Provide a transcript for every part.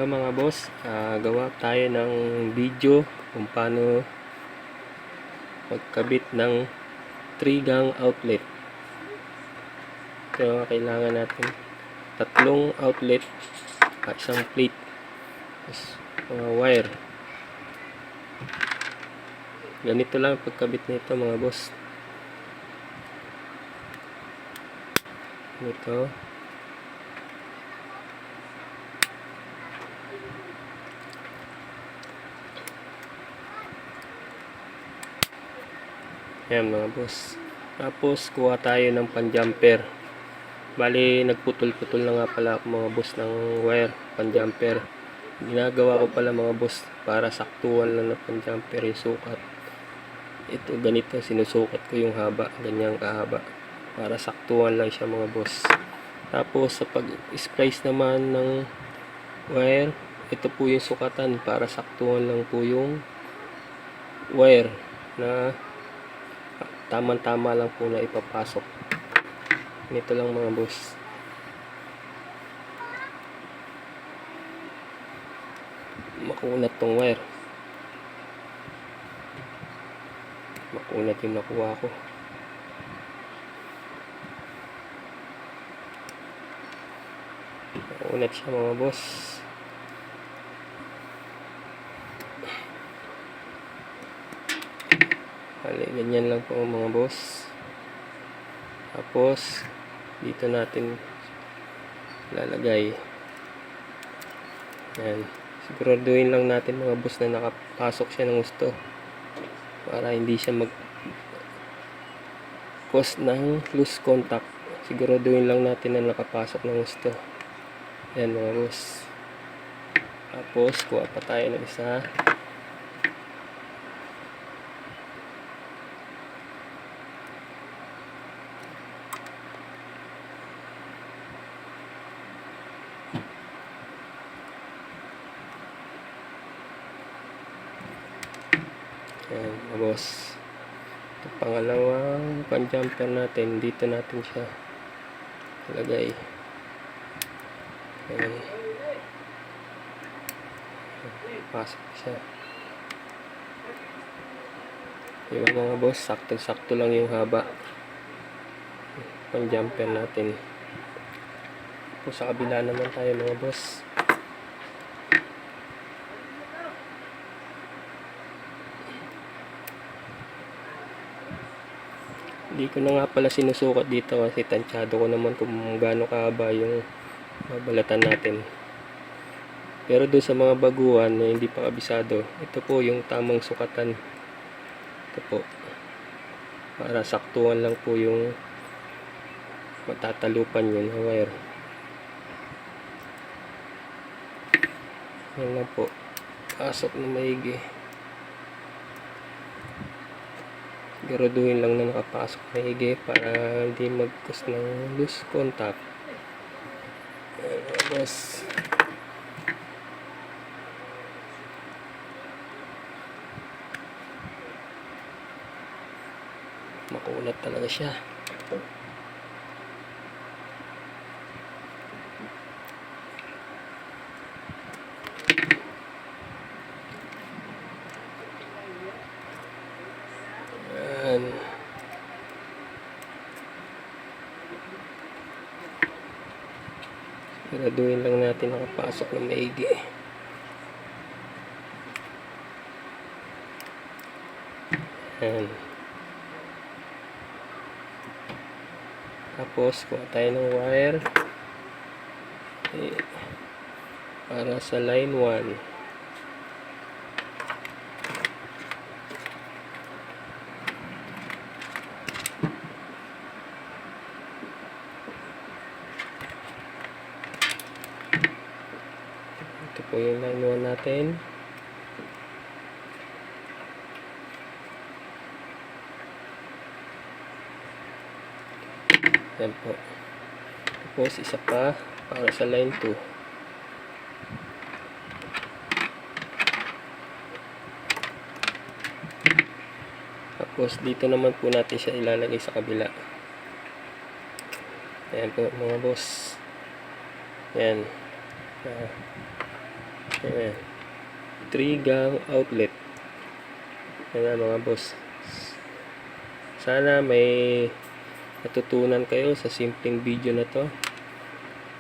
Mga boss, gawa tayo ng video kung paano magkabit ng 3 gang outlet. So kailangan natin 3 outlet at isang plate, mga wire. Ganito lang pagkabit nito mga boss. Ito. Ayan mga boss. Tapos kuha tayo ng pan-jumper. Bali nagputol-putol na nga pala ako mga boss ng wire pan-jumper. Ginagawa ko pala mga boss para saktuhan lang ng pan-jumper yung sukat. Ito ganito, sinusukat ko yung haba, ganyang kahaba, para saktuhan lang siya mga boss. Tapos sa pag-splice naman ng wire, ito po yung sukatan para saktuhan lang po yung wire na tamang-tama lang po na ipapasok. Nito lang mga boss. Makunat tong wire. Makunat yung nakuha ko. Makunat siya mga boss. Bali, ganyan lang po mga boss. Tapos dito natin lalagay. Yan. Siguraduhin lang natin mga boss na nakapasok siya ng gusto para hindi siya cause ng loose contact. Siguraduhin lang natin na nakapasok ng gusto. Yan mga boss. Tapos kuha pa tayo ng isa. Ayan mga boss. Ito pangalawang pan-jumper natin. Dito natin siya ilagay. Ayan. Pasok siya. Diba mga boss, sakto-sakto lang yung haba pan-jumper natin. Tapos sa kabila naman tayo mga boss. Hindi ko na nga pala sinusukat dito kasi tansyado ko naman kung gaano kahaba yung babalatan natin. Pero doon sa mga baguhan na hindi pa kabisado, ito po yung tamang sukatan. Ito po. Para saktuhan lang po yung matatalupan yun na wire. Yan lang po. Pasok na maigi. Siguraduhin lang na nakapasok maigi para hindi mag-cause ng loose contact. Tapos makunat talaga siya. Yan. Siguraduhin lang natin nakapasok na maigi. Yan. Tapos kuha tayo ng wire para sa line 1. Ito po yung line 1 natin. Yan po. Tapos isa pa para sa line 2. Tapos dito naman po natin siya ilalagay sa kabila. Ayan po mga boss. Yan. Ayan. 3 gang outlet. Ayan mga boss. Sana may natutunan kayo sa simpleng video na to.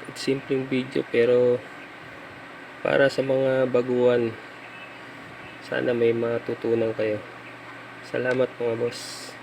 It's simpleng video pero para sa mga baguhan, sana may matutunan kayo. Salamat mga boss.